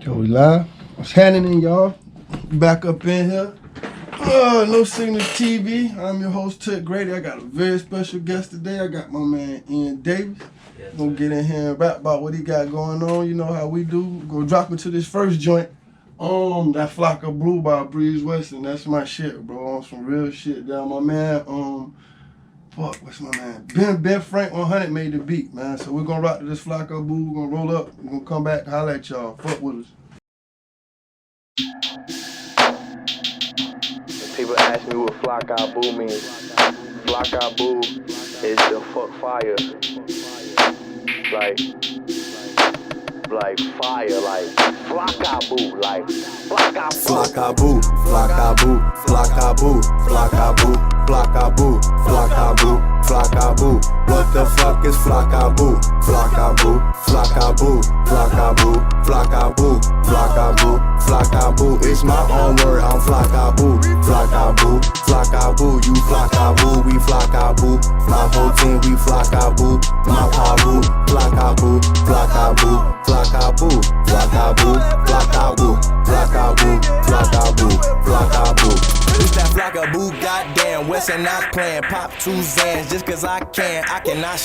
Yo, we live? What's happening, y'all? Back up in here. No Signal TV. I'm your host, Ted Grady. I got a very special guest today. I got my man, Ian Davis. Yes, gonna get in here and rap about what he got going on. You know how we do. We're gonna drop into this first joint. That Flock of Blue by Breeze Weston. That's my shit, bro. On some real shit. Down my man, what's my man? Ben Frank 100 made the beat, man. So we're gonna rock to this Flock of Blue. We're gonna roll up. We're gonna come back, holla at y'all. Fuck with us. People ask me what Flock of Blue means. Flock of Blue is the fuck fire. Like fire, like Flock-a-boo, like Flock-a-boo. Flock-a-boo, Flock-a-boo, Flock-a-boo, Flock-a-boo, Flock-a-boo, Flock-a-boo, Flock-a-boo. What the fuck is Flock-a-boo? Flock-a-boo, Flock-a-boo, Flock-a-boo, Flock-a-boo, Flock-a-boo, Flock-a-boo. It's my own word, I'm Flock-a-boo, Flock-a-boo, Flock-a-boo. You Flock-a-boo, we Flock-a-boo. My whole team, we Flock-a-boo. My pa-boo, Flock-a-boo, Flock-a-boo, Flock-a-boo, Flock-a-boo, Flock-a-boo, Flock-a-boo, Flock-a-boo, Flock-a-boo. It's that Flock-a-boo, goddamn Weston not playing. Pop 2 Zans just cause I cannot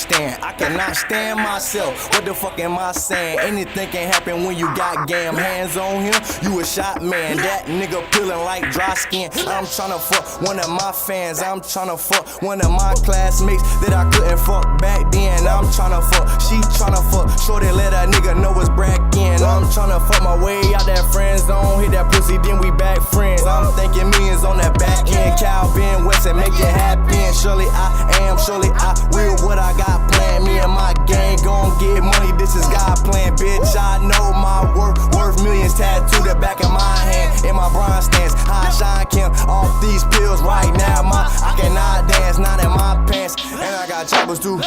stand myself. What the fuck am I saying? Anything can happen when you got game. Hands on him, you a shot man. That nigga peeling like dry skin. I'm tryna fuck one of my fans. I'm tryna fuck one of my classmates that I couldn't fuck back then. I'm tryna fuck, she tryna fuck. Shorty let a nigga know it's bragging. I'm tryna fuck my way out that friend zone. Hit that pussy, then we back friends. I'm thinking millions on that back end. Calvin Weston make it happen. Surely I will what I got planned. Me and my gang gon' get money. This is God plan, bitch. I know my worth millions. Tattooed the back of my hand in my bronze stance. I shine Kim off these pills right now. I cannot dance, not in my pants. And I got choppers too.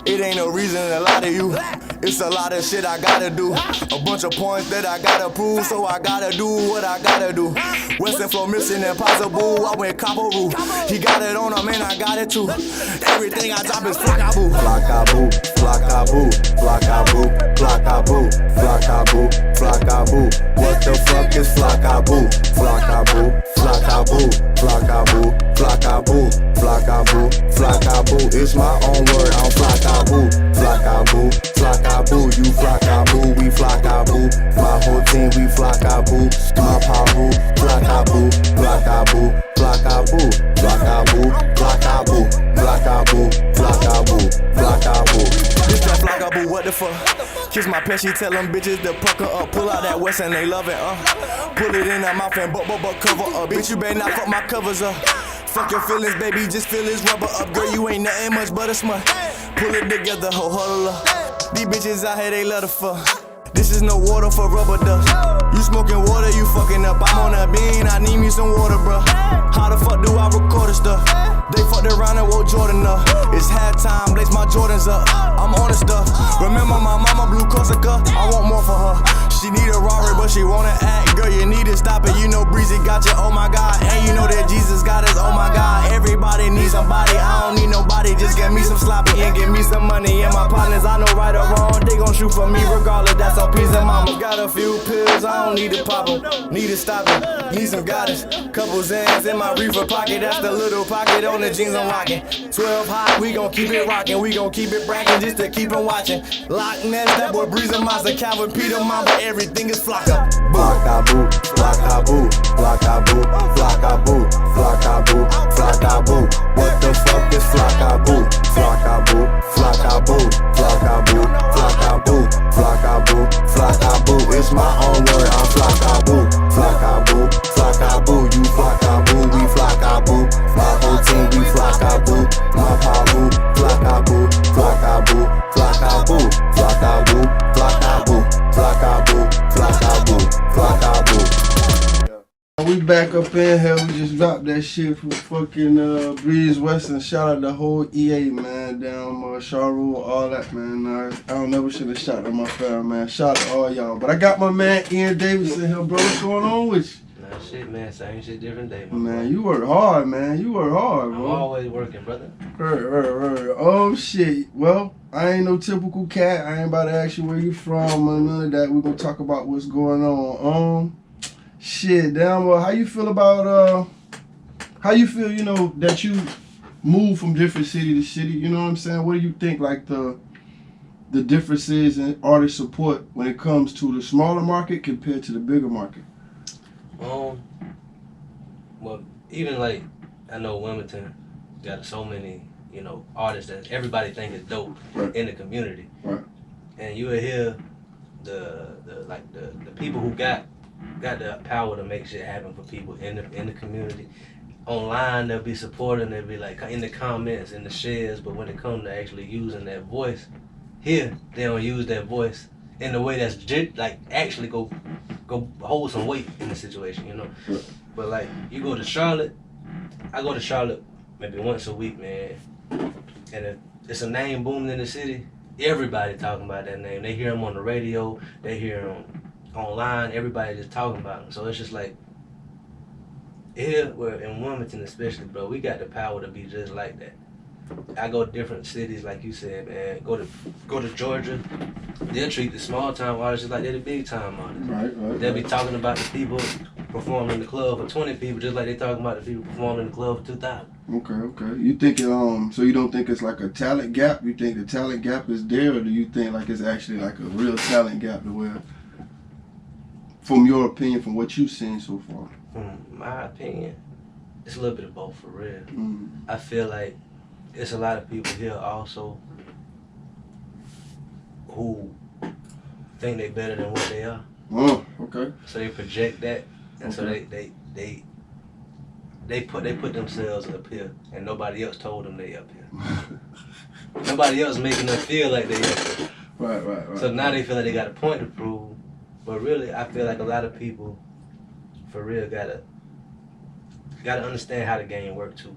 It ain't no reason to lie to you. It's a lot of shit I gotta do. A bunch of points that I gotta prove. So I gotta do what I gotta do. Western flow missing impossible. I went copper roof. He got it on him and I got it too. Everything I drop is Flock-a-boo. Flock-a-boo, Flock-a-boo, Flock-a-boo, Flock-a-boo, Flock-a-boo, Flock-a-boo. What the fuck is Flock-a-boo? Flock-a-boo, Flock-a-boo, Flock-a-boo, Flock-a-boo, Flock-a-boo, Flock-a-boo. It's my own word, I'm Flock-a-boo, Flock-a-boo, Flock-a-boo. You Flock-a-boo, we Flock-a-boo. My whole team, we Flock-a-boo. My pa-boo, Flock-a-boo, Flock-a-boo, Flock-a-boo, Flock-a-boo, Flock-a-boo, Flock-a-boo, Flock-a-boo, Flock-a-boo. This that Flock-a-boo, what the fuck? Kiss my pet, she tell them bitches to pucker up. Pull out that West and they love it, Pull it in her mouth and but cover up. Bitch, you better not fuck my covers up. Fuck your feelings, baby, just feel this rubber up. Girl, you ain't nothing much but a smut. Pull it together, ho, huddle up. These bitches out here, they love to fuck. This is no water for rubber dust. You smoking water, you fucking up. I'm on a bean, I need me some water, bruh. How the fuck do I record this stuff? They fucked around and woke Jordan up. It's halftime, lace my Jordans up. I'm on the stuff. Remember my mama blue Corsica? I want more for her. She need a Rari, but she wanna act. Girl, you need to stop it. You know Breezy got you, oh my God. And you know that Jesus got us, oh my God. Everybody needs somebody, I don't need nobody. Just get me some sloppy and give me some money. And my partners, I know right or wrong, they gon' shoot for me regardless. That's all peace and mama. Got a few pills, I don't need to pop them. Need to stop it, need some guidance. Couple Zans in my reefer pocket. That's the little pocket on the jeans I'm rocking. 12 hot, we gon' keep it rocking. We gon' keep it bragging just to keep them watching. Loch Ness, that boy Breeze and Mazda, Calvin, Peter, Mamba, everything is Flock-a-boo. Flock-a-boo, Flock-a-boo, Flock-a-boo, Flock-a-boo, Flock-a-boo, Flock-a-boo. What the fuck is Flock-a-boo? Flock-a-boo, Flock-a-boo, Flock-a-boo, Flock-a-boo, Flock-a-boo, Flock-a-boo. It's my own word, I'm Flock-a-boo, Flock-a-boo, Flock-a-boo. You Flock-a-boo, we Flock-a-boo. My whole team, we Flock-a-boo. My pa-boo, Flock-a-boo, Flock-a-boo, Flock-a-boo, Flock-a-boo, Flock-a-boo, Flock-a-boo, Flock-a-boo, Flock-a-boo. We back up in here. We just dropped that shit from fucking Breeze Weston. Shout out the whole EA, man. Down Sharu, all that, man. I don't never should have shot at my fam, man. Shout out to all y'all. But I got my man Ian Davis in here, bro. What's going on with you? Nah, shit, man. Same shit, different day, man. You work hard, man. You work hard, bro. I'm always working, brother. Oh, shit. Well, I ain't no typical cat. I ain't about to ask you where you from or none of that. We're gonna talk about what's going on. Shit, damn well, how you feel about how you feel, you know, that you move from different city to city, you know what I'm saying? What do you think like the differences in artist support when it comes to the smaller market compared to the bigger market? Well, even like I know Wilmington got so many, you know, artists that everybody think is dope in the community. Right. And you will hear the people who got the power to make shit happen for people in the community. Online they'll be supporting, they'll be like in the comments, in the shares, but when it comes to actually using that voice, here they don't use that voice in the way that's like actually go hold some weight in the situation, you know. Yeah. But like you go to Charlotte, I go to Charlotte maybe once a week, man, and if it's a name booming in the city, everybody talking about that name. They hear him on the radio, they hear him online, everybody just talking about him. So it's just like here, where in Wilmington especially, bro, we got the power to be just like that. I go to different cities, like you said, man. Go to Georgia. They'll treat the small time artists like they're the big time artists. Right. They'll be talking about the people performing in the club for 20 people, just like they talking about the people performing in the club for 2,000. Okay. You think so you don't think it's like a talent gap? You think the talent gap is there, or do you think like it's actually like a real talent gap to where, from your opinion, from what you've seen so far? My opinion, it's a little bit of both for real. Mm. I feel like it's a lot of people here also who think they better than what they are. Oh, okay. So they project that, and so they put themselves up here, and nobody else told them they up here. Nobody else making them feel like they up here. Right. So now they feel like they got a point to prove, but really I feel like a lot of people, for real, gotta understand how the game work too.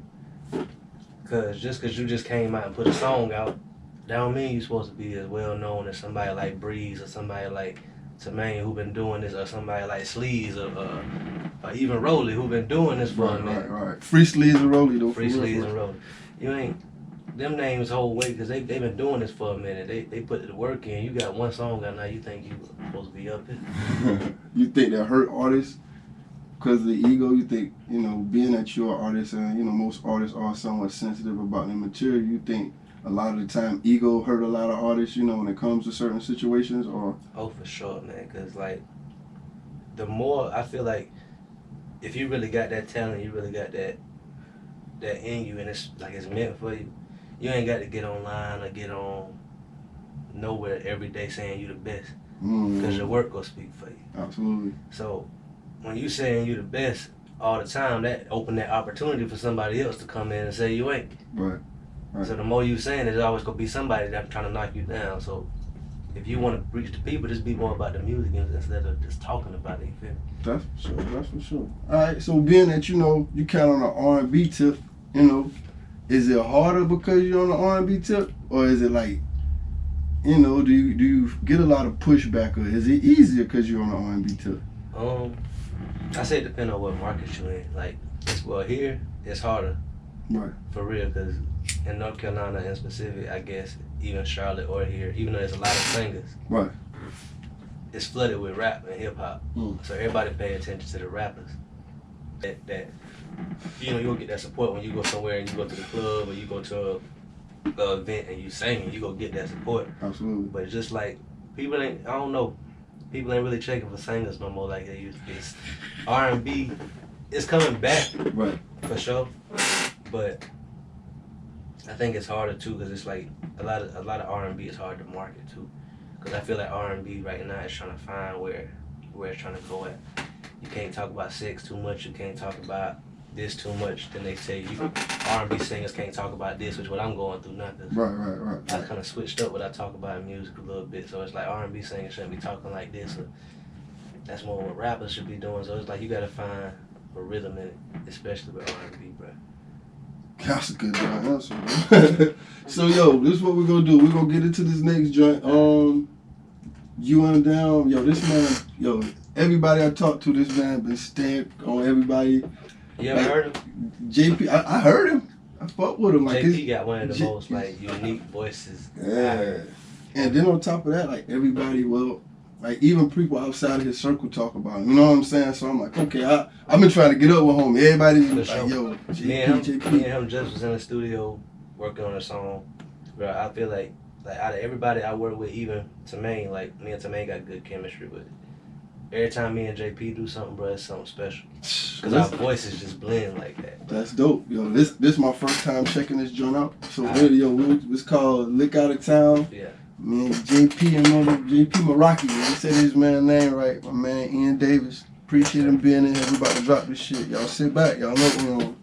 Cause just cause you just came out and put a song out, that don't mean you're supposed to be as well known as somebody like Breeze or somebody like Tamaine who been doing this, or somebody like Sleaze or even Rolly who been doing this for a minute. Right. Free Sleaze and Rolly though. Free Sleaze and Rolly. You ain't, them names hold weight because they been doing this for a minute. They put the work in. You got one song out now, you think you supposed to be up here. You think that hurt artists because of the ego? You think, you know, being that you're an artist and, you know, most artists are somewhat sensitive about their material, you think a lot of the time ego hurt a lot of artists, you know, when it comes to certain situations? Or Oh, for sure, man, because like the more, I feel like if you really got that talent, you really got that in you, and it's like it's meant for you, you ain't got to get online or get on nowhere every day saying you the best, because your work will speak for you. Absolutely. So when you saying you the best all the time, that open that opportunity for somebody else to come in and say you ain't. Right. So the more you saying, there's always gonna be somebody that's trying to knock you down. So if you want to reach the people, just be more about the music instead of just talking about it. You feel me? That's for sure. All right. So being that, you know, you kind of on the R&B tip, you know, is it harder because you're on the R&B tip, or is it like, you know, do you get a lot of pushback, or is it easier because you're on the R&B tip? I say it depends on what market you're in. Like, here it's harder. Right. For real, because in North Carolina in specific, I guess, even Charlotte or here, even though there's a lot of singers, Right. it's flooded with rap and hip hop. So everybody pay attention to the rappers. That you know, you'll get that support when you go somewhere and you go to the club or you go to a event and you sing, you go get that support. Absolutely. But it's just like people ain't really checking for singers no more like they used to be. R&B is coming back, Right. for sure. But I think it's harder too, because it's like a lot of R&B is hard to market too. Because I feel like R&B right now is trying to find where it's trying to go at. You can't talk about sex too much. You can't talk about this too much. Then they say R&B singers can't talk about this, which is what I'm going through now. Right. I kind of switched up what I talk about in music a little bit. So it's like R&B singers shouldn't be talking like this. Or that's more what rappers should be doing. So it's like you gotta find a rhythm in it, especially with R&B, bro. That's a good answer, bro. So yo, this is what we're gonna do. We're gonna get into this next joint. You and down, this man, everybody I talked to, this man been stamped on everybody. You ever heard him? JP, I heard him. I fuck with him. Like JP got one of the most like unique voices. Yeah. And then on top of that, like everybody like even people outside of his circle talk about him. You know what I'm saying? So I'm like, okay, I've been trying to get up with homie. Everybody's like, yo, JP. Me and him just was in the studio working on a song. Bro, I feel like out of everybody I work with, even Tamaine, like me and Tamaine got good chemistry, but every time me and JP do something, bro, it's something special. Cause our voices just blend like that. Bro. That's dope, yo. This my first time checking this joint out. So it's called Lick Out of Town. Yeah. Me and JP and JP Meraki. He said his man's name right. My man Ian Davis. Appreciate him being in here. We about to drop this shit. Y'all sit back. Y'all know what we on.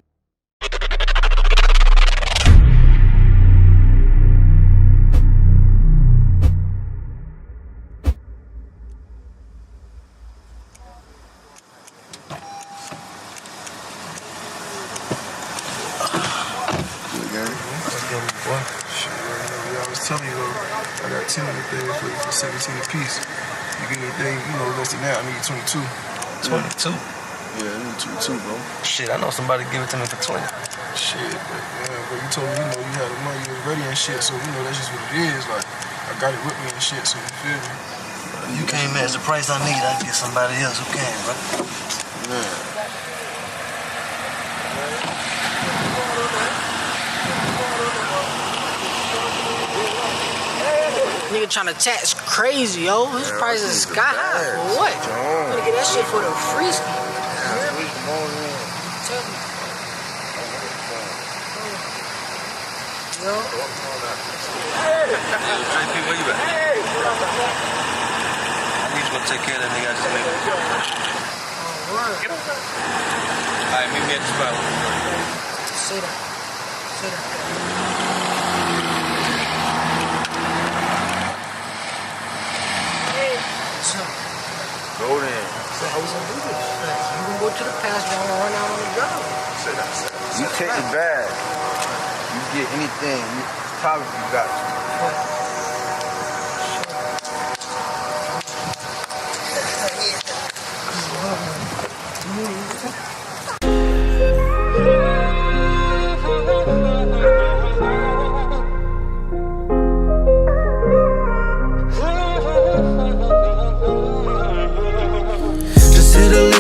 Tell you though, I got 10 anything for 17 apiece. You get anything, less than that, I need 22. 22? Yeah, I need 22, bro. Shit, I know somebody give it to me for 20. Shit, but you told me, you had the money, you was ready and shit, so that's just what it is. Like, I got it with me and shit, so you feel me? You can't match the price I need, I can get somebody else who can, bro. Yeah. Nigga tryna tax crazy, yo. His price is sky high. For what? I'm gonna get that shit for the free ski. Tell me. Yo. JP, where you at? I need you to take care of that nigga I just made. Word. Alright, meet me at the spot. Say that. Say that. Go then. So how we gonna do this? You gonna go to the pasture and run out on the job. You take the bag. You get anything. Probably you got to.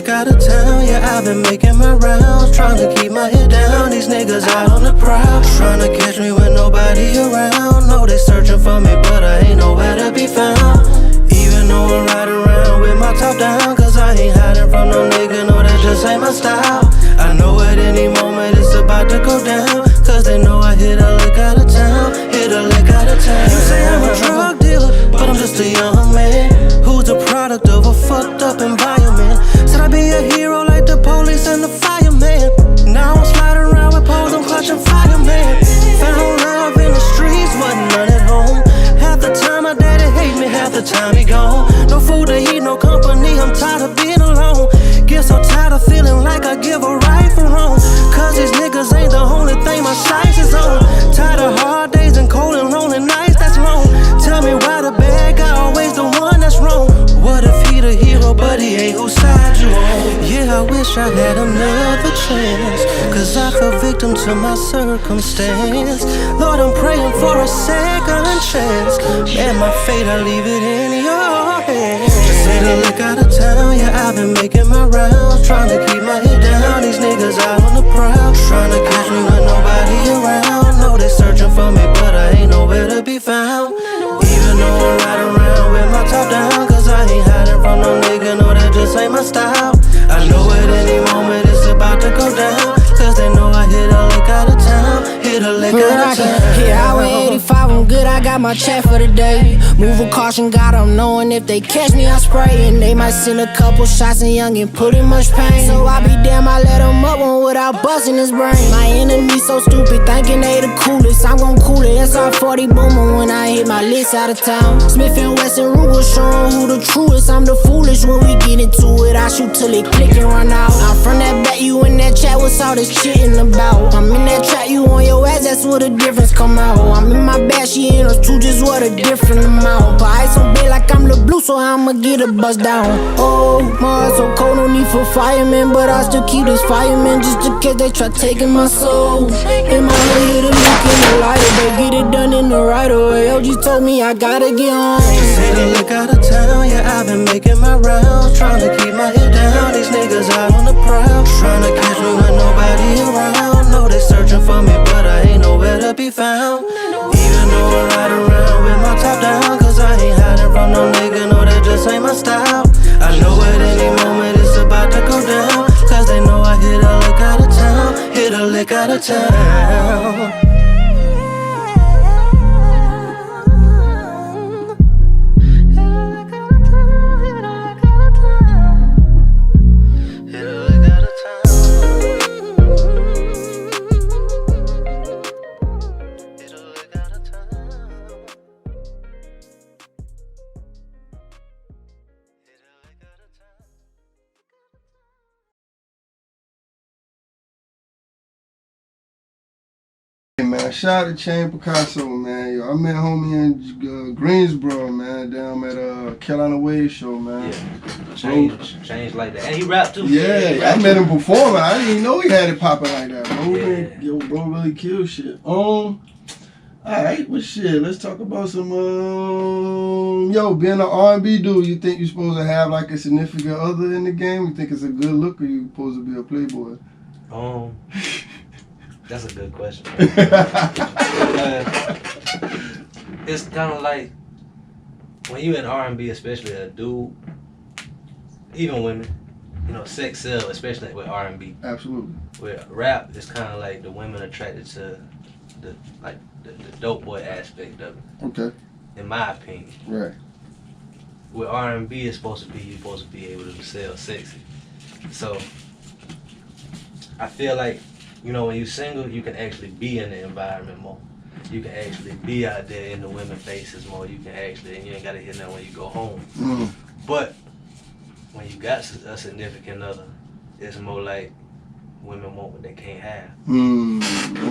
Out of town, yeah, I've been making my rounds, trying to keep my head down. These niggas out on the prowl, trying to catch me with nobody around. Know they searching for me, but I ain't nowhere to be found. Even though I'm riding around with my top down, cause I ain't hiding from no nigga, no, that just ain't my style. I know at any moment it's about to go down, cause they know I hit a lick out of town, hit a lick out of town. You say I'm a drug dealer, but I'm just a young man who's the product of a fucked up environment. Said I'd be a hero like the police and the fireman. Now I'm sliding around with poles, I'm clutching fireman. Found love in the streets, wasn't none at home. Half the time my daddy hate me, half the time he gone. No food to eat, no company, I'm tired of being alone. Get so tired of feeling like I give a right from wrong. Cause these niggas ain't the only thing my sights is on. Tired of hard days and cold and lonely nights, that's long. Tell me why the bad guy always the one that's wrong. What if he the hero, but he ain't whose side you on? Yeah, I wish I had another chance, cause I fell victim to my circumstance. Lord, I'm praying for a second chance. Man, my fate, I leave it in your hands. Just hit a lick out of town, yeah, I've been making my rounds, trying to keep my head down. These niggas out on the prowl, trying to catch me with nobody around. Know they searching for me, but I ain't nowhere to be found. Even though I'm riding around with my top down, cause I ain't hiding from no nigga, no, that just ain't my style. I know at any moment it's about to go down, cause they know I hit a lick out of town, hit a lick out of town. Hit hour 85, I'm good, I got my check for the day. Move with caution, got them knowing if they catch me, I spray. And they might send a couple shots and young and put in much pain. So I be damn, I let them up one without busting his brain. My enemy so stupid, thinking they the coolest. I'm gon' cool it, SR40 booming when I hit my list out of town. Smith and Wesson Ruger showing who the truest. I'm the foolish when we get into it, I shoot till it click and run out. I'm from that back, you in that chat, what's all this chittin' about? I'm in that trap, you on your ass, that's where the difference come out. I'm in my bag, she in us too, just what a different amount. Put ice on bed like I'm the blue, so I'ma get a bust down. Oh, my heart so cold, no need for firemen, but I still keep this fireman just in case they try taking my soul. In my head, hit a look in the lighter, but get it done in the right way. OG told me I gotta get home. Take a look out of town, yeah, I've been making my rounds, trying to keep my head down. These niggas out on the prowl, trying to catch me when nobody around. Know they searching for me, but I ain't nowhere to be found. Even though I ride around with my top down, cause I ain't hiding from no nigga, no, that just ain't my style. I know at any moment it's about to go down, cause they know I hit a lick out of town, hit a lick out of town. Hey man, shout out to Chain Picasso, man. Yo, I met homie in Greensboro, man, down at Carolina Wave show, man. Yeah, change like that. And he rapped too. Yeah, I met him performing. I didn't even know he had it popping like that, bro. Yeah. Yo, bro really kill shit. Alright, well shit, let's talk about some yo, being an R&B dude, you think you're supposed to have like a significant other in the game? You think it's a good look, or you supposed to be a playboy? That's a good question. It's kind of like when you in R&B, especially a dude, even women, you know, sex sell, especially with R&B. Absolutely. With rap, it's kind of like the women attracted to the dope boy aspect of it. Okay. In my opinion. Right. With R&B, you're supposed to be able to sell sexy. So I feel like, you know, when you're single, you can actually be in the environment more. You can actually be out there in the women's faces more. You can actually, and you ain't got to hear nothing when you go home. Mm. But when you got a significant other, it's more like women want what they can't have.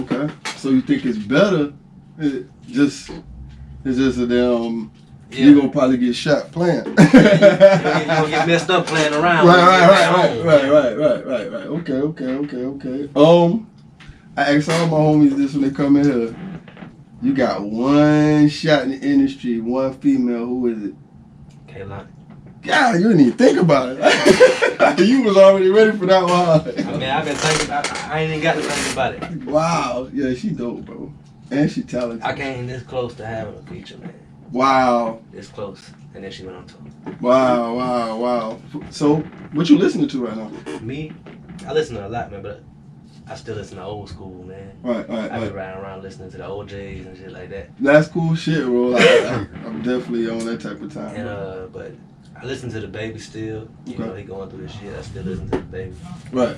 Okay. So you think it's better? It's just a damn. Yeah. You're gonna probably get shot playing. You're gonna get messed up playing around. Right. Okay. I asked all my homies this when they come in here. You got one shot in the industry, one female. Who is it? Kaylani. God, you didn't even think about it. You was already ready for that one. I mean, I've been thinking. I ain't even got to think about it. Wow. Yeah, she dope, bro, and she talented. I came this close to having a feature, man. Wow. This close. And then she went on tour. Wow. So, what you listening to right now? Me? I listen to a lot, man, but I still listen to old school, man. Right. I be riding around listening to the OJs and shit like that. That's cool shit, bro. I'm definitely on that type of time. And, but I listen to the Baby still. You know, he going through this shit. I still listen to the Baby. Right.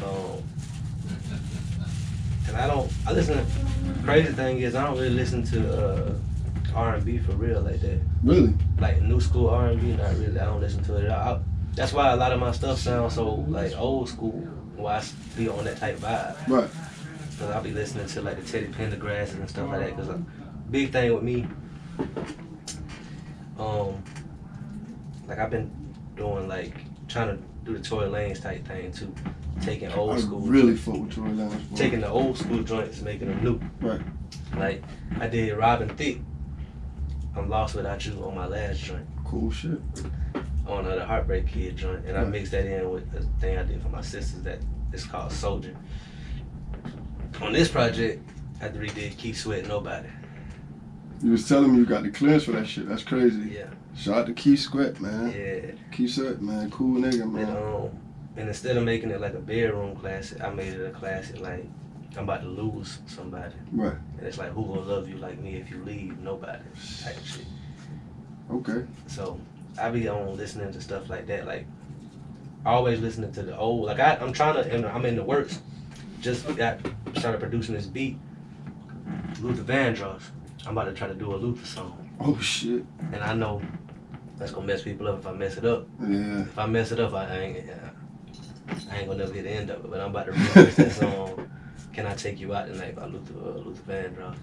And I listen to, crazy thing is, I don't really listen to, R&B for real like that. Really? Like new school R&B, not really. I don't listen to it at all. That's why a lot of my stuff sounds so like old school. Why I be on that type vibe. Right. Cause I'll be listening to like the Teddy Pendergrasses and stuff like that. Cause big thing with me, like I've been doing like trying to do the Tory Lanez type thing too. Taking old school. I really fuck with Tory Lanez. Taking the old school joints, making them new. Right. Like I did Robin Thicke. I'm Lost Without You on my last joint. Cool shit. On the Heartbreak Kid joint, and I mixed that in with the thing I did for my sisters that is called Soldier. On this project, I redid Keep Sweat Nobody. You was telling me you got the clearance for that shit. That's crazy. Yeah. Shout out to Keith Sweat, man. Yeah. Keith Sweat, man. Cool nigga, man. And instead of making it like a bedroom classic, I made it a classic like I'm about to lose somebody. Right. And it's like, who gonna love you like me if you leave? Nobody. Type shit. Okay. So I be on listening to stuff like that. Like always listening to the old. Like I'm trying to. And I'm in the works. Just started producing this beat. Luther Vandross. I'm about to try to do a Luther song. Oh shit. And I know that's gonna mess people up if I mess it up. Yeah. If I mess it up, I ain't gonna never get the end of it. But I'm about to remix that song. Can I Take You Out Tonight by Luther Vandross.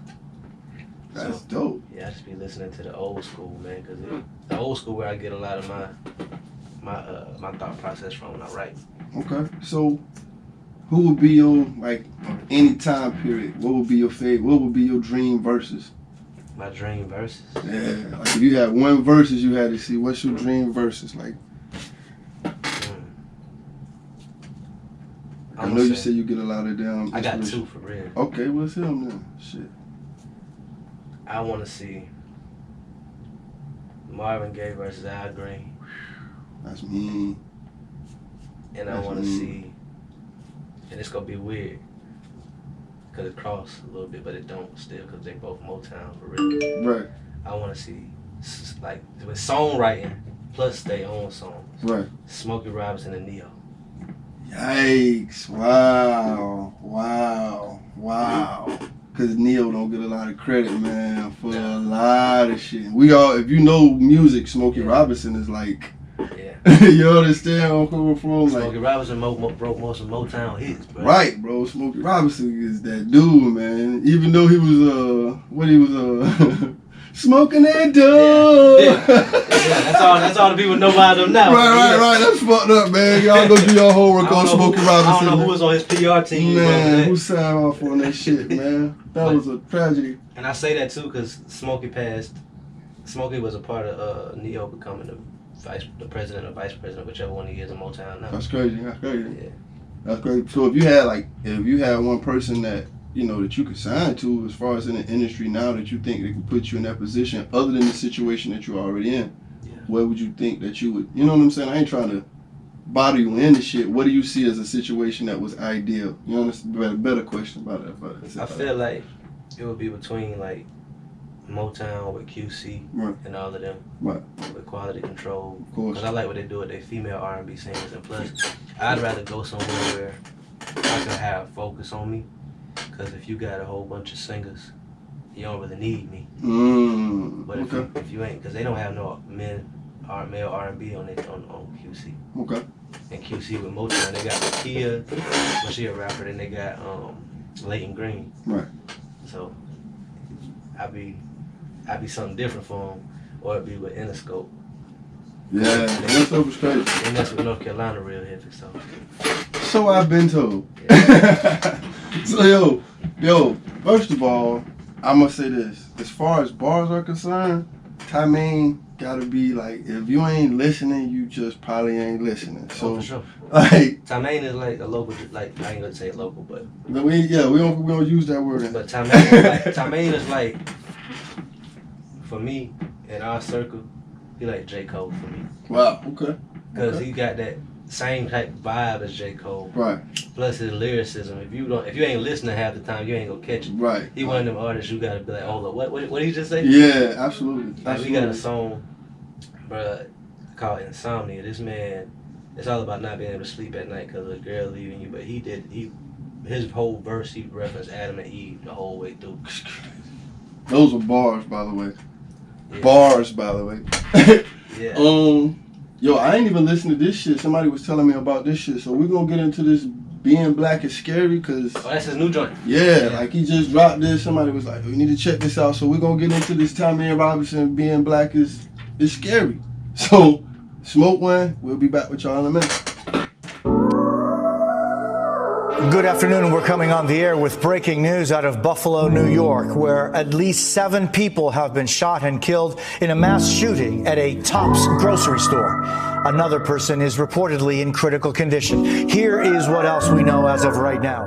That's dope. Yeah, I just be listening to the old school, man, because the old school where I get a lot of my thought process from when I write. Okay, so who would be your, like, any time period? What would be your favorite? What would be your dream verses? My dream verses? Yeah, like if you had one verses you had to see, what's your dream verses? Like, I know you said you get a lot of them. I got two for real. Okay, what's him then? Shit. I want to see Marvin Gaye versus Al Green. That's mean. And I want to see, and it's going to be weird, because it cross a little bit, but it don't still, because they both Motown for real. Right. I want to see, like, with songwriting, plus their own songs. Right. Smokey Robinson and Neo. Yikes. Wow. Because Neo don't get a lot of credit, man, for a lot of shit. We all, if you know music, Smokey Robinson is like, you understand where I'm coming from? Smokey Robinson broke most of Motown hits, bro. Right, bro. Smokey Robinson is that dude, man. Even though he was, smoking that dope. Yeah. That's all the people know about him now. Right. That's fucked up, man. Y'all go do your homework on Smokey Robinson. I don't know who was on his PR team. Man, who signed off on that shit, man? That was a tragedy. And I say that too because Smokey passed. Smokey was a part of Neo becoming the president or vice president, whichever one he is in Motown now. That's crazy. Yeah. That's crazy. So if you had one person that, you know, that you could sign to as far as in the industry now that you think they could put you in that position other than the situation that you're already in, where would you think that you would, you know what I'm saying? I ain't trying to bother you into shit. What do you see as a situation that was ideal? You know, it's a better question about that. I feel like it would be between like Motown with QC and all of them, with Quality Control. Of course. Because I like what they do with their female R&B singers, and plus, I'd rather go somewhere where I can have focus on me. Because if you got a whole bunch of singers, you don't really need me. But if you ain't, because they don't have no male R&B on QC. Okay. And QC with Motown, they got Lakia, but she a rapper, then they got Leighton Green. Right. So I'd be something different for them, or it'd be with Interscope. Yeah, Interscope is crazy. And that's with North Carolina real heavy, so I've been told. Yeah. So yo, first of all, I must say this. As far as bars are concerned, Timane gotta be like, if you ain't listening, you just probably ain't listening. So for sure. Like Timane is like a local, like I ain't gonna say local, but we don't use that word. But Timane is like, for me in our circle, he like J. Cole for me. Wow. Okay. Because he got that same type of vibe as J. Cole. Right. Plus his lyricism. If you ain't listening half the time, you ain't gonna catch it. Right. He one of them artists you gotta be like, hold up, what did he just say? Yeah, absolutely. Like we got a song, bruh, called Insomnia. This man, it's all about not being able to sleep at night because of a girl leaving you. But his whole verse, he referenced Adam and Eve the whole way through. Those are bars, by the way. Yeah. Bars, by the way. Yeah. Yo, I ain't even listened to this shit. Somebody was telling me about this shit. So we're going to get into this Being Black is Scary because... Oh, that's his new joint. Yeah, like he just dropped this. Somebody was like, we need to check this out. So we're going to get into this Timane Robinson Being Black is Scary. So, smoke one. We'll be back with y'all in a minute. Good afternoon. We're coming on the air with breaking news out of Buffalo, New York, where at least 7 people have been shot and killed in a mass shooting at a Tops grocery store. Another person is reportedly in critical condition. Here is what else we know as of right now.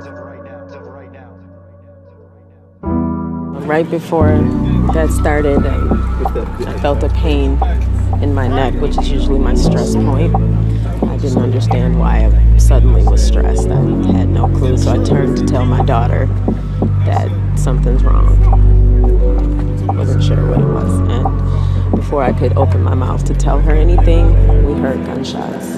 Right before that started, I felt a pain in my neck, which is usually my stress point. I didn't understand why I suddenly was stressed. I had no clue, so I turned to tell my daughter that something's wrong. I wasn't sure what it was, and before I could open my mouth to tell her anything, we heard gunshots.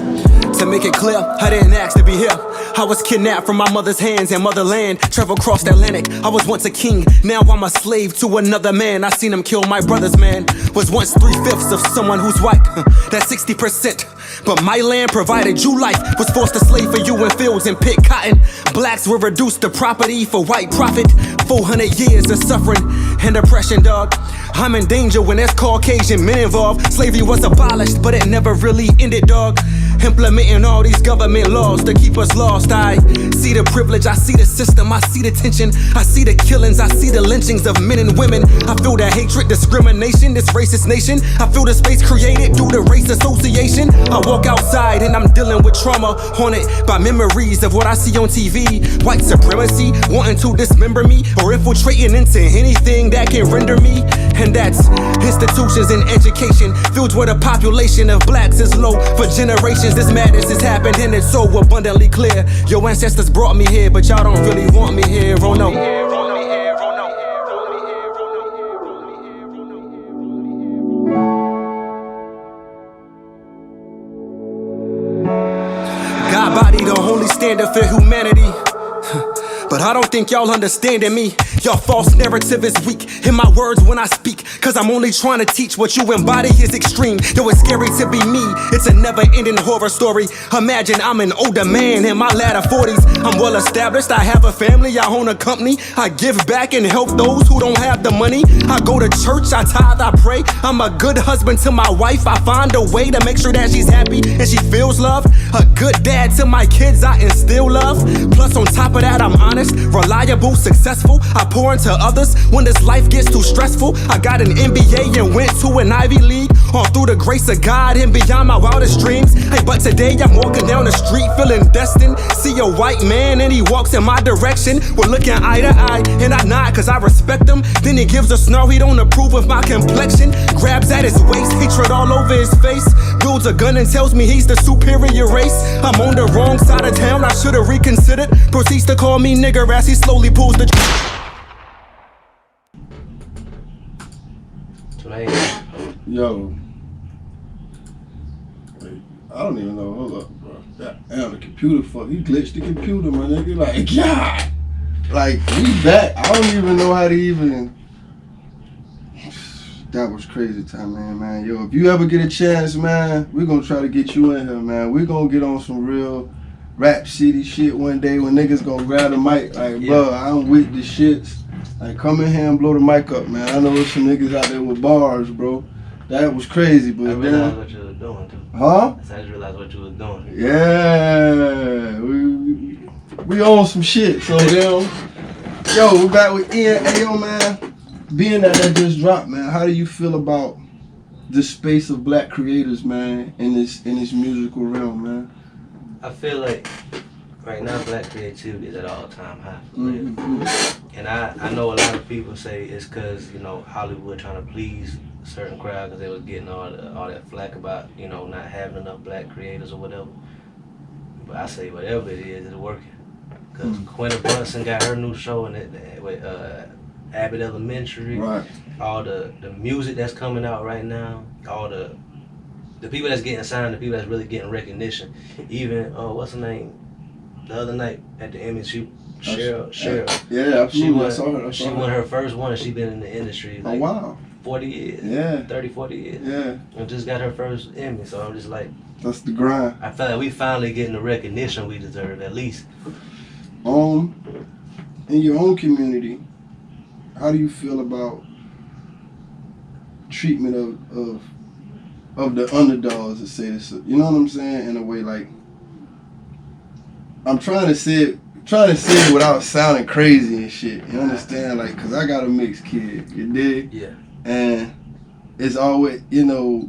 To make it clear, I didn't ask to be here. I was kidnapped from my mother's hands and motherland. Traveled across the Atlantic, I was once a king. Now I'm a slave to another man. I seen him kill my brothers, man. Was once 3/5 of someone who's white. That's 60%. But my land provided you life. Was forced to slave for you in fields and pick cotton. Blacks were reduced to property for white profit. 400 years of suffering and oppression, dog. I'm in danger when there's Caucasian men involved. Slavery was abolished, but it never really ended, dog. Implementing all these government laws to keep us lost. I see the privilege, I see the system, I see the tension, I see the killings, I see the lynchings of men and women. I feel the hatred, discrimination, this racist nation. I feel the space created through the race association. I walk outside and I'm dealing with trauma, haunted by memories of what I see on TV. White supremacy, wanting to dismember me, or infiltrating into anything that can render me. And that's institutions and education, filled with a population of blacks is low for generations. This madness has happened and it's so abundantly clear. Your ancestors brought me here, but y'all don't really want me here, oh no. God body the only standard for humanity. But I don't think y'all understanding me. Your false narrative is weak in my words when I speak, cause I'm only trying to teach what you embody is extreme. Though it's scary to be me, it's a never-ending horror story. Imagine I'm an older man in my latter 40s. I'm well established, I have a family, I own a company. I give back and help those who don't have the money. I go to church, I tithe, I pray. I'm a good husband to my wife. I find a way to make sure that she's happy and she feels loved. A good dad to my kids, I instill love. Plus on top of that, I'm honest, reliable, successful. I pour into others when this life gets too stressful. I got an MBA and went to an Ivy League, all through the grace of God and beyond my wildest dreams. Hey, but today I'm walking down the street feeling destined. See a white man and he walks in my direction. We're looking eye to eye and I nod cause I respect him. Then he gives a snarl, he don't approve of my complexion. Grabs at his waist, hatred all over his face. Wields a gun and tells me he's the superior race. I'm on the wrong side of town, I should've reconsidered. Proceeds to call me nigger as he slowly pulls the Yo, I don't even know. Hold up, bro. Damn, the computer fuck. He glitched the computer, my nigga. Like, yeah, like we back. I don't even know how to even. That was crazy time, man. Yo, if you ever get a chance, man, we're gonna try to get you in here, man. We're gonna get on some real rap city shit one day when niggas gonna grab the mic. Like, bro, I'm with the shits. Like, come in here and blow the mic up, man. I know there's some niggas out there with bars, bro. That was crazy, but I realized what you was doing, too. Huh? I just realized what you was doing. Yeah. We on some shit, so yo, we're back with Ian. Hey, yo, man. Being that just dropped, man, how do you feel about the space of black creators, man, in this musical realm, man? I feel like right now black creativity is at an all-time high, for real. And I know a lot of people say it's because, you know, Hollywood trying to please a certain crowd because they was getting all that flack about, you know, not having enough black creators or whatever. But I say whatever it is, it's working. Because Quinta Brunson got her new show with Abbott Elementary, right. All the music that's coming out right now, all the people that's getting signed, the people that's really getting recognition. Even what's her name? The other night at the Emmy, Cheryl. Yeah, absolutely. She won her first one, and she been in the industry like 40 years. Yeah. 30, 40 years. Yeah. And just got her first Emmy, so I'm just like, that's the grind. I feel like we finally getting the recognition we deserve, at least. In your own community, how do you feel about treatment of the underdogs, to say this? You know what I'm saying? In a way, like, I'm trying to say it without sounding crazy and shit. You understand? Like, cause I got a mixed kid. You dig? Yeah. And it's always, you know,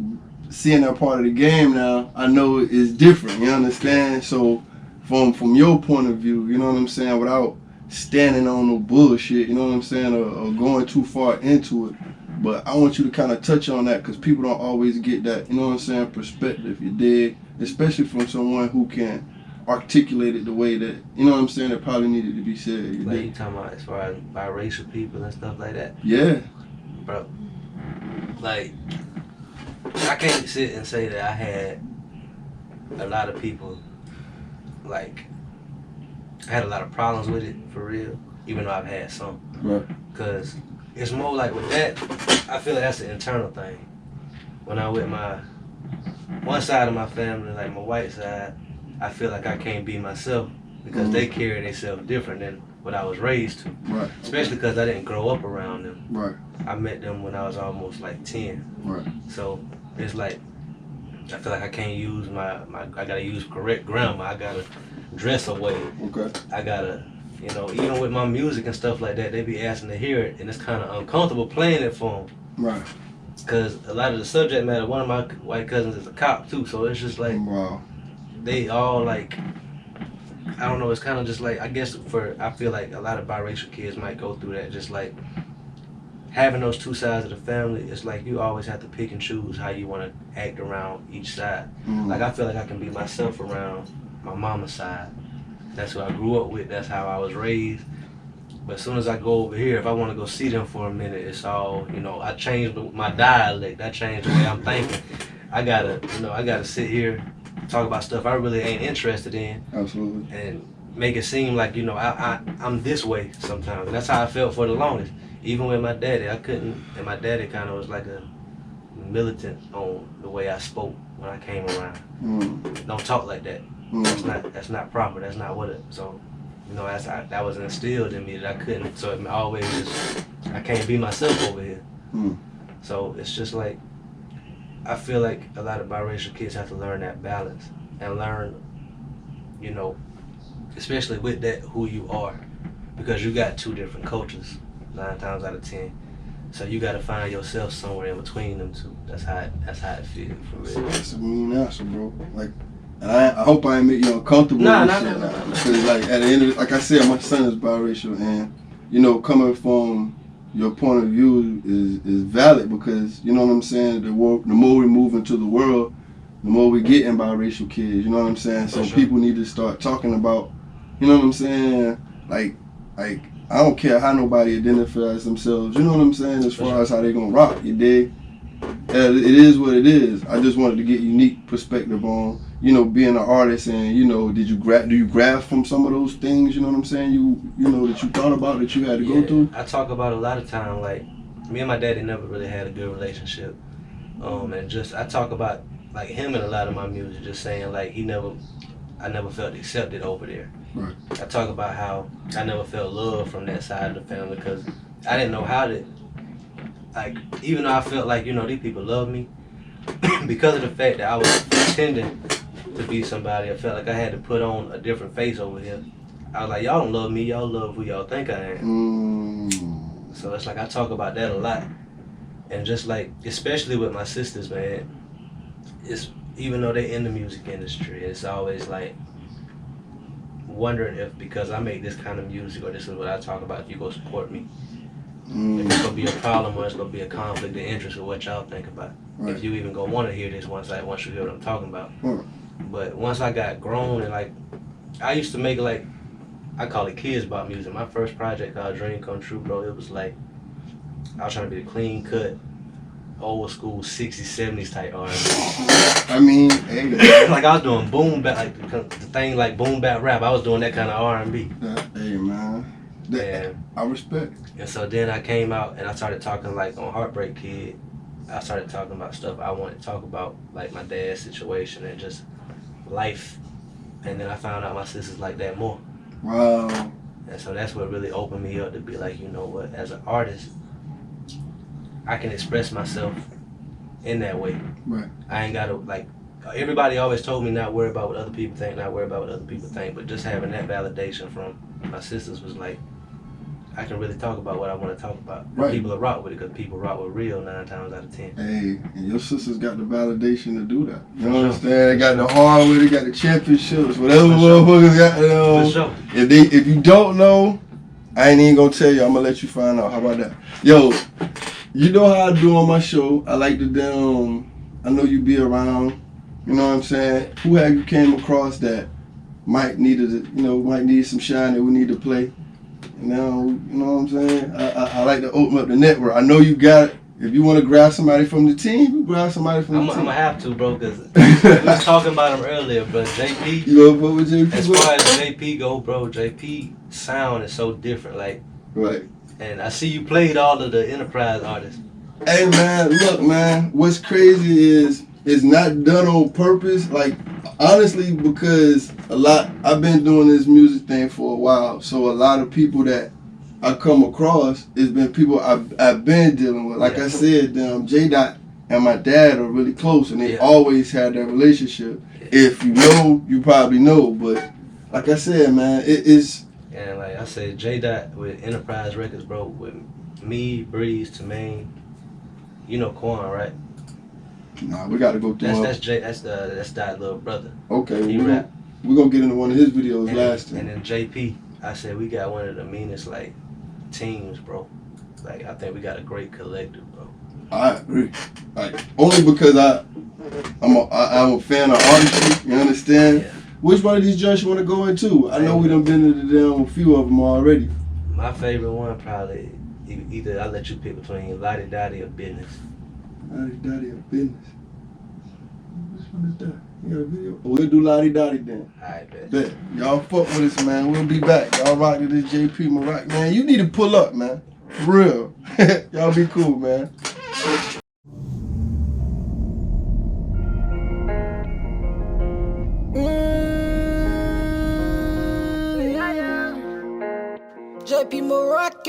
seeing that part of the game now, I know it's different. You understand? So, from your point of view, you know what I'm saying, without standing on no bullshit, you know what I'm saying, or going too far into it. But I want you to kind of touch on that because people don't always get that, you know what I'm saying, perspective, you dig? Especially from someone who can articulate it the way that, you know what I'm saying, it probably needed to be said. You like dig? you talking about as far as biracial people and stuff like that? Yeah. Bro, like, I can't sit and say that I had a lot of people, like, I had a lot of problems with it, for real, even though I've had some. Right. Because it's more like with that, I feel like that's an internal thing. When I'm with my one side of my family, like my white side, I feel like I can't be myself because they carry themselves different than what I was raised to. Right. Especially because I didn't grow up around them. Right. I met them when I was almost like 10. Right. So it's like, I feel like I can't use I gotta use correct grammar. I gotta dress away. Okay. I gotta, you know, even with my music and stuff like that, they be asking to hear it, and it's kind of uncomfortable playing it for them. Right. Because a lot of the subject matter, one of my white cousins is a cop too, so it's just like, wow. They all like, I don't know, it's kind of just like, I guess I feel like a lot of biracial kids might go through that, just like having those two sides of the family. It's like you always have to pick and choose how you want to act around each side. Like I feel like I can be myself around my mama's side. That's who I grew up with, that's how I was raised. But as soon as I go over here, if I want to go see them for a minute, it's all, you know, I changed my dialect, I changed the way I'm thinking. I gotta sit here, talk about stuff I really ain't interested in. Absolutely. And make it seem like, you know, I'm this way sometimes. And that's how I felt for the longest. Even with my daddy, I couldn't, and my daddy kind of was like a militant on the way I spoke when I came around. Don't talk like that. That's not proper, that's not what it, so, you know, that was instilled in me that I couldn't, so it always just, I can't be myself over here. So it's just like, I feel like a lot of biracial kids have to learn that balance and learn, you know, especially with that, who you are, because you got two different cultures 9 times out of 10. So you got to find yourself somewhere in between them two. That's how it feels for real. That's a mean answer, bro. Like, I hope I ain't make you uncomfortable. Nah. Because like at the end of it, like I said, my son is biracial, and you know, coming from your point of view is valid, because you know what I'm saying. The more we move into the world, the more we get in biracial kids. You know what I'm saying. So people need to start talking about, you know what I'm saying. Like I don't care how nobody identifies themselves. You know what I'm saying. As far as how they gonna rock, you dig. It is what it is. I just wanted to get unique perspective on, you know, being an artist, and you know, do you grab from some of those things, you know what I'm saying, you know, that you thought about, that you had to go through? I talk about a lot of time, like me and my daddy never really had a good relationship, and just I talk about like him in a lot of my music, just saying like I never felt accepted over there. Right. I talk about how I never felt love from that side of the family, because I didn't know how to, like, even though I felt like, you know, these people love me, because of the fact that I was pretending to be somebody, I felt like I had to put on a different face over here. I was like, y'all don't love me, y'all love who y'all think I am. So it's like I talk about that a lot. And just like, especially with my sisters, man, it's, even though they're in the music industry, it's always like wondering if, because I make this kind of music or this is what I talk about, you go support me. If it's gonna be a problem or it's gonna be a conflict of interest with what y'all think about. Right. If you even gonna want to hear this once you hear what I'm talking about. But once I got grown, and like, I used to make, like, I call it kids about music. My first project called Dream Come True, bro, it was like, I was trying to be a clean cut, old school 60s, 70s type R&B. I mean, hey. Like I was doing boom bap, like the thing like boom bap rap. I was doing that kind of R&B. Hey man, I respect. And so then I came out and I started talking like on Heartbreak Kid. I started talking about stuff I wanted to talk about, like my dad's situation and just life. And then I found out my sisters like that more. Wow. And so that's what really opened me up to be like, you know what, as an artist, I can express myself in that way. Right. I ain't gotta, like, everybody always told me not worry about what other people think, not worry about what other people think, but just having that validation from my sisters was like, I can really talk about what I want to talk about. Right. People will rock with it because people rock with real 9 times out of 10. Hey, and your sisters got the validation to do that. You know what I'm saying? They got the hardware, they got the championships, whatever motherfuckers got. If you don't know, I ain't even gonna tell you. I'm gonna let you find out. How about that? Yo, you know how I do on my show. I like to I know you be around. You know what I'm saying? Who have you came across that might need some shine that we need to play? You know what I'm saying? I like to open up the network. I know you got it. If you want to grab somebody from the team, you grab somebody from the team. I'm gonna have to, bro, because we was talking about him earlier, but JP. You know what with JP? As far as JP go, bro, JP sound is so different, like. Right. And I see you played all of the Enterprise artists. Hey man, look man, what's crazy is it's not done on purpose. Like, honestly, because I've been doing this music thing for a while, so a lot of people that I come across, it's been people I've been dealing with. Like I said, J-Dot and my dad are really close, and they always had that relationship. If you know, you probably know, but like I said, man, it is. And like I said, J-Dot with Enterprise Records, bro, with me, Breeze, Tamaine, you know Quan, right? Nah, we gotta go through. That's that little brother. Okay, he rap. We're gonna get into one of his videos last time. And then JP, I said we got one of the meanest like teams, bro. Like I think we got a great collective, bro. I agree. Like only because I'm a fan of artistry. You understand? Yeah. Which one of these joints you want to go into? I know we done been into a few of them already. My favorite one probably either I'll let you pick between Lottie Dottie or Business. Lottie Dottie or Business. Which one is that? You got a video? We'll do Lottie Dottie then. Alright, bet. Y'all fuck with us, man. We'll be back. Y'all rock to this JP Marac. Man, you need to pull up, man. For real. Y'all be cool, man. JP Marac.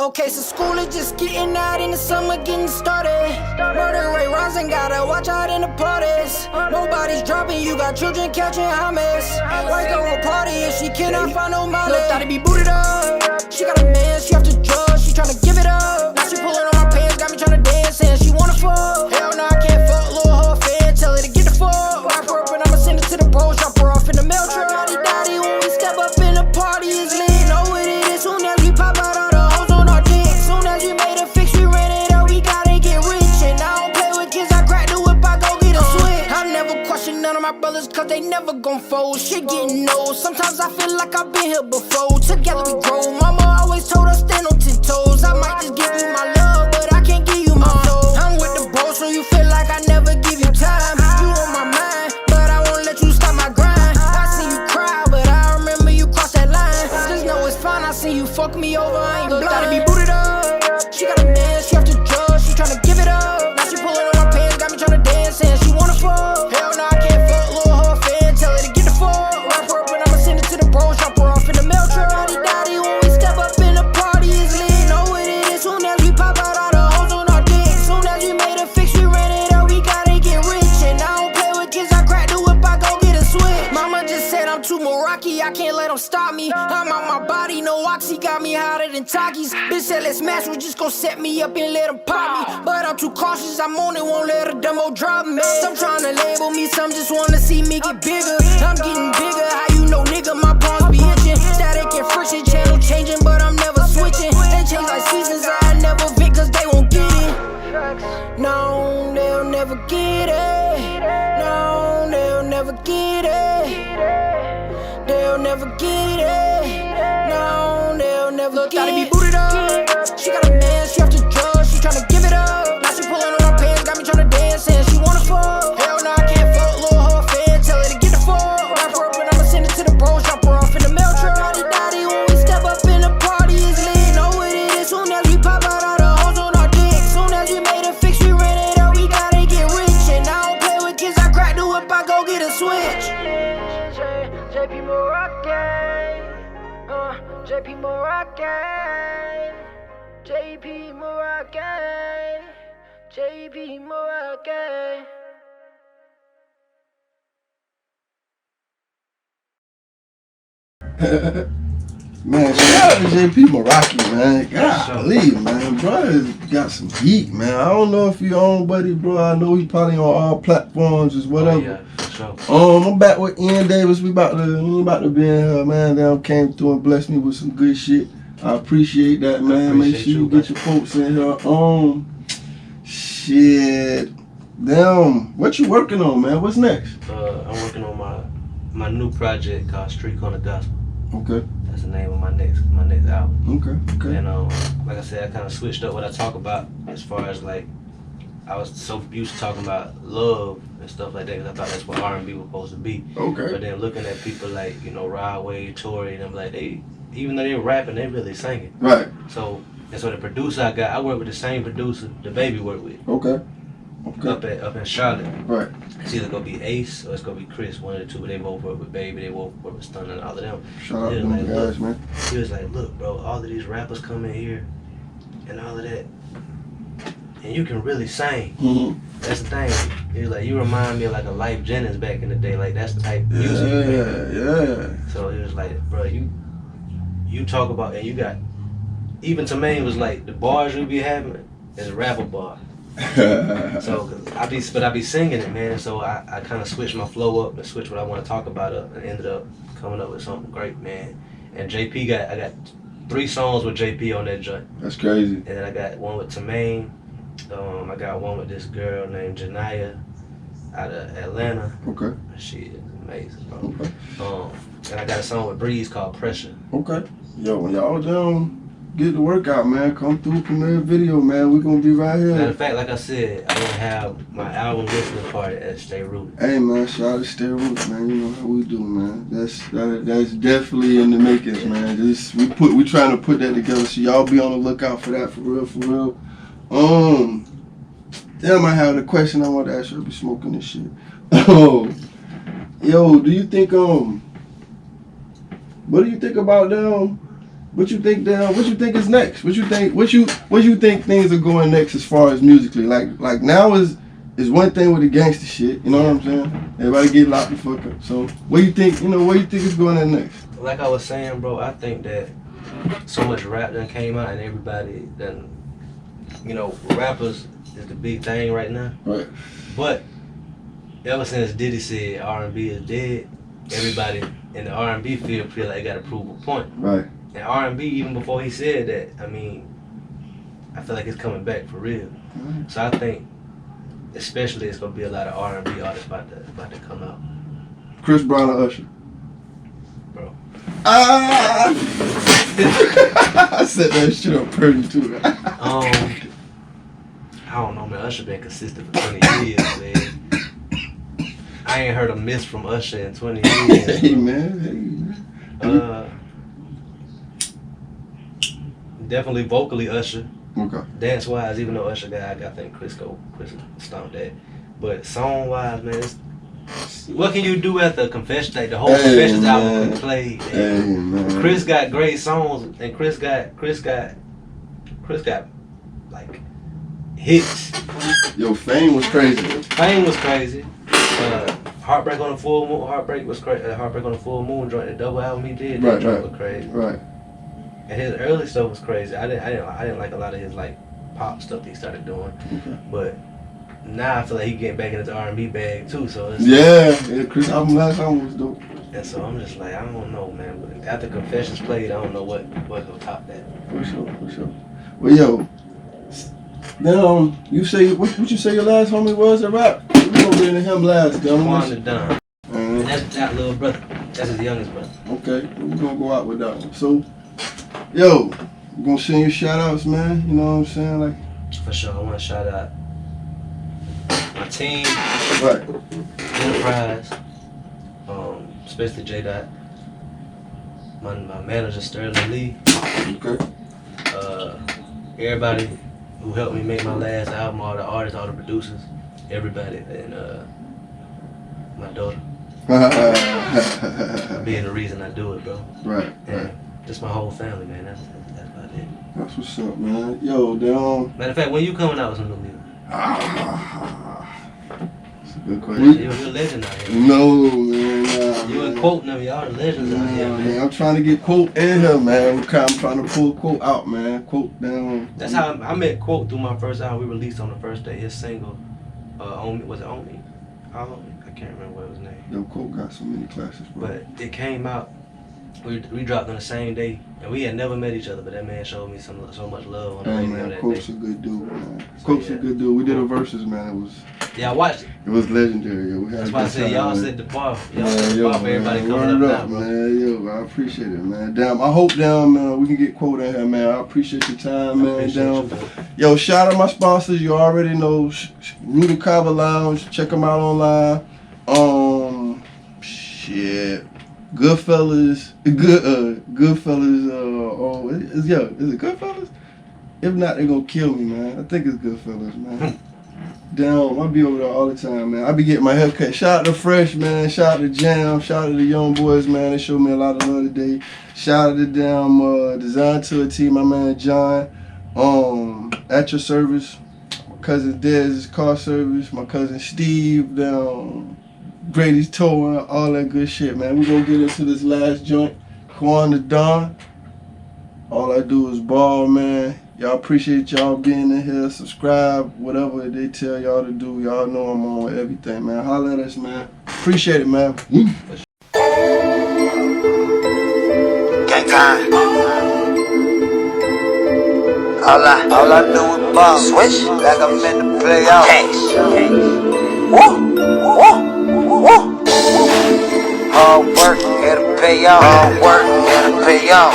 Okay, so school is just getting out in the summer, getting started. Murder rate rising, gotta watch out in the parties. Nobody's dropping, you got children catching hummus. White girl will party if she cannot find no money. Look, thought it be booted up. She got a man, she have to drug, she tryna give it up. Now she pulling on my pants, got me tryna dance, and she wanna fuck. Hell no, I can't fuck, little hoe fan, tell her to get the fuck. Wrap her up and I'ma send it to the bros, drop her off in the mail truck. Lottie Dottie, when we step up in the party, it's lit. Know what it is, soon as we pop out all the hoes on our dick. Soon as we made a fix, we ran it up, we gotta get rich. And I don't play with kids, I crack the whip, I go get a switch. I never question none of my brothers, cause they never gon' fold. Shit getting old, sometimes I feel like I've been here before. Together we grow, mama always told us stand on 10 toes. I might just give you my love, but I can't give you my soul. I'm with the bros, so you feel like I never give you time. You on my mind, but I won't let you stop my grind. I see you cry, but I remember you crossed that line. Just know it's fine, I see you fuck me over, I ain't blind. Thought it be booted up. She got a man, she have to judge, she tryna give it up. Now she pulling on my pants, got me tryna dance, and she wanna fuck. Hell no, I can't fuck, little hoe fan, tell her to get the fuck. Wrap her up and I'ma send it to the bros, drop her off in the mail truck. Lottie Dottie, when we step up in the party, it's lit. Know what it is, soon as we pop out all the hoes on our dick. Soon as we made a fix, we ran it up, we gotta get rich. And I don't play with kids, I crack the whip, I go get a switch. Mama just said I'm too Meraki, I can't let them stop me. I'm out my body, no oxy, got me hotter than Takis. Bitch said let's smash, we just gon' set me up and let them pop me. But I'm too cautious, I'm on it, won't let a demo drop me. Some tryna label me, some just wanna see me get bigger. I'm getting bigger, how you know, nigga, my palms be itching. Static and friction, channel changing, but I'm never switching. They change like seasons, I never vent, cause they won't get it. No, they'll never get it. No, they'll never get it. They'll never get it. No, they'll never get it. Gotta be booted up. She got a man, she have to judge, she tryna give it up. Now she pulling on my pants, got me tryna dance, and she wanna fuck. Hell no, I can't fuck, little hoe fan, tell her to get the fuck. Wrap her up and I'ma send it to the bros, drop her off in the mail truck. Lottie Dottie, when we step up in the party, it's lit. Know what it is, soon as we pop out all the hoes on our dick. Soon as we made a fix, we ran it up, we gotta get rich. And I don't play with kids, I crack the whip, I go get a switch. JP Marac, JP Marac, JP Marac, JP Marac. Man, shout out to JP Marac, man. Golly, man. Bro has got some heat, man. I don't know if you own buddy, bro. I know he probably on all platforms or whatever. Oh, yeah, for sure. I'm back with Ian Davis. We about to be in here, man. They came through and blessed me with some good shit. I appreciate that, man. Make sure you get your folks in here. Shit. Damn. What you working on, man? What's next? I'm working on my new project called Street Corner Gospel. Okay. That's the name of my next album. Okay. And like I said, I kind of switched up what I talk about as far as like I was so used to talking about love and stuff like that because I thought that's what R&B was supposed to be. Okay. But then looking at people like Rod Wave, Tory, and I'm like even though they're rapping, they really singing. Right. So the producer I got, I work with the same producer the Baby worked with. Okay. up in Charlotte. Right. It's either gonna be Ace or it's gonna be Chris, one of the two. But they both work with Baby, they both work with Stunner, and all of them. Shout out to them guys, man. He was like, look, bro, all of these rappers come in here and all of that, and you can really sing. Mm-hmm. That's the thing. He was like, you remind me of like a Life Jennings back in the day. Like that's the type of music. Yeah. So he was like, bro, you talk about, and you got, even Tremaine was like, the bars you be having is a rapper bar. So, I be singing it, man. So I kind of switched my flow up and switched what I want to talk about up, and ended up coming up with something great, man. And JP I got 3 songs with JP on that joint. That's crazy. And then I got one with Tremaine. I got one with this girl named Janaya out of Atlanta. Okay. She is amazing, bro. Okay. And I got a song with Breeze called Pressure. Okay. Yo, when y'all down, get the workout, man. Come through from that video, man. We're gonna be right here. Matter of fact, like I said, I'm gonna have my album listening party at Stay Rooted. Hey, man, shout out to Stay Rooted, man. You know how we do, man. That's definitely in the makings, man. We trying to put that together, so y'all be on the lookout for that, for real. Damn, I have the question I want to ask you. I be smoking this shit. Yo, do you think what do you think about them? What you think is next? What you think things are going next as far as musically? Like now is one thing with the gangster shit, you know what I'm saying? Everybody get locked the fuck up. So what do you think is going on next? Like I was saying, bro, I think that so much rap done came out and everybody done, rappers is the big thing right now. Right. But ever since Diddy said R&B is dead, everybody in the R&B field feel like they got to prove a point. Right. And R&B, even before he said that, I feel like it's coming back for real. Mm-hmm. So I think, especially, it's gonna be a lot of R&B artists about to come out. Chris Brown or Usher? Bro. I set that shit up pretty too. I don't know, man. Usher been consistent for 20 years, man. I ain't heard a miss from Usher in 20 years. Hey, man. Definitely vocally Usher. Okay. Dance wise, even though Usher got, I think Chris stomped that. But song wise, man, what can you do after Confession? Like the whole Confessions album we played. Hey, man. Chris got great songs, and Chris got like hits. Yo, Fame was crazy. Heartbreak on the Full Moon. Heartbreak was crazy. Heartbreak on the Full Moon joint, the double album he did. That joint was crazy. Right. And his early stuff was crazy. I didn't like a lot of his like pop stuff that he started doing. Okay. But now I feel like he getting back in his R&B bag too. So it's Chris album last album was dope. And so I'm just like, I don't know, man. But after Confessions played, I don't know what will top that. For sure. Well, yo, now you say what you say your last homie was that rap? We gonna get into him last. Juan the Don. And that's that little brother. That's his youngest brother. Okay, we're gonna go out with that one. So, yo, we're gonna send you shout outs, man. You know what I'm saying? Like, for sure, I want to shout out my team, right? Enterprise, especially J Dot, my manager Sterling Lee. Okay. Everybody who helped me make my last album, all the artists, all the producers, everybody, and my daughter. Being the reason I do it, bro. Right. And just my whole family, man. That's about it. That's what's up, man. Yo, damn. Matter of fact, when you coming out with some new music? That's a good question. You're a legend out here. No, man. You ain't quoting them, y'all the legends out here, man. I'm trying to get Quote in here, man. I'm trying to pull Quote out, man. Quote down. That's how I met Quote through my first album. We released on the first day. His single, was it On Me? I can't remember what it was named. Yo, Quote got so many classes, bro. But it came out. We dropped on the same day, and we had never met each other. But that man showed me so much love on the radio man, that Quote's day. a good dude, man. Quote's a good dude. We did a versus, man. It was. Yeah, I watched it. It was legendary. Yo. That's why I said y'all set the bar. Y'all set the bar for everybody coming up now, bro. Man, yo, I appreciate it, man. Damn, I hope man, we can get Quote in here, man. I appreciate your time, man. Damn. Yo, shout out my sponsors. You already know, Rudy Kava Lounge. Check them out online. Shit. Goodfellas. Goodfellas. Is it Goodfellas? If not, they gonna kill me, man. I think it's Goodfellas, man. Damn, I be over there all the time, man. I be getting my hair cut. Shout out to Fresh, man. Shout out to Jam. Shout out to the young boys, man. They showed me a lot of love today. Shout out to damn Design to a T, my man John. At your service. My cousin Dez's car service. My cousin Steve. Down Grady's towing. All that good shit, man. We gonna get into this last joint. Quan the Don. All I do is ball, man. Y'all appreciate y'all being in here. Subscribe, whatever they tell y'all to do. Y'all know I'm on with everything, man. Holla at us, man. Appreciate it, man. Gang time. All I do is ball. Switch like I'm in the playoffs. Woo, woo, woo. Hard work, gotta pay off. Hard work, gotta pay off.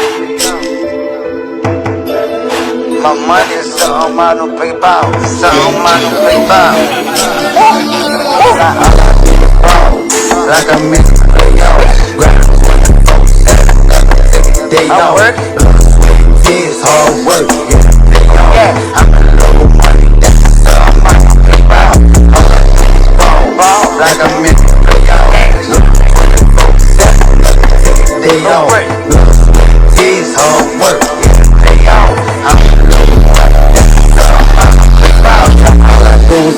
My money is something I don't pay about. Something I don't pay about. Like I'm in the playoffs. Day off. It's hard work. I'm in love with money. That's something I don't pay about. Like I'm in the playoffs. Day off. It's hard work.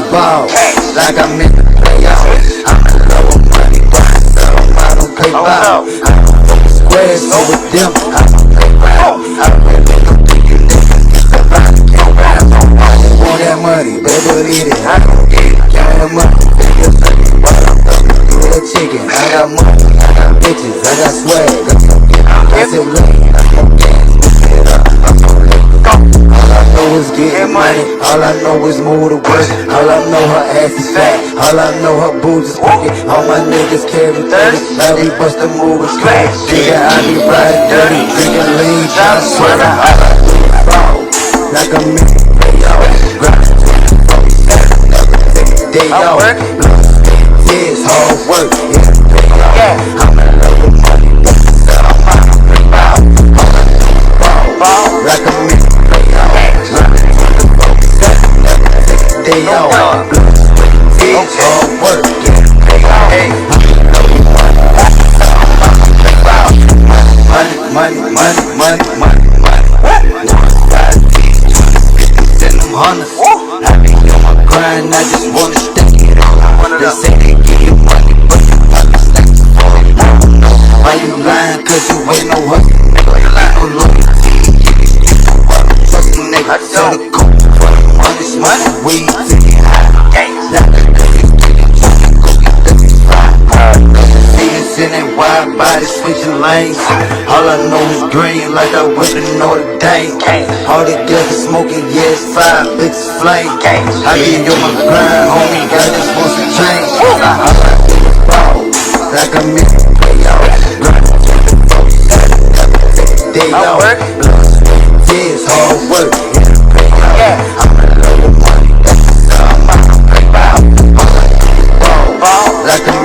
Ball, like I'm in the playoffs. I'm in love with money, I don't play ball. Squares over them, I don't play round. I really don't think you niggas get the money, can't round. Want that money, baby, eat it, I don't get it. Count that money, baby, while I'm thumbing through the chicken. I got money, I got bitches, I got swag. I said, lean, I got gas, get it up, I'm so late. All I know is getting money, all I know is move to work. All I know her ass is fat, all I know her boobs is crooked. All my niggas carry 30, now we bust the move is crack. Nigga, I be riding dirty, drinking lean, tryna swear. All I do is ball, like I'm in the playoffs. Grinding 24/7, day off. It's hard work, I'm in love with money, ball, like I'm in the playoffs. Day off. It's hard work. Hey, money. Send them hunters. I be on my grind, I just wanna stack it. They say they give you money, but you probably stack it for it. Why you lying? Cause you ain't no hustle. You ain't no loyalty. Trust the nigga, tell the coke. Money, weed, ticket, in that wide body switching lanes. All I know is green like I went to Notre Dame. All the girls are smoking, yeah, it's 5 bitches flame. I be on my grind, homie, I just want some change. All I do is ball, like I'm in the playoffs. Day off, it's hard work. I'm in love with money, that's something I don't play about. Ball, like I'm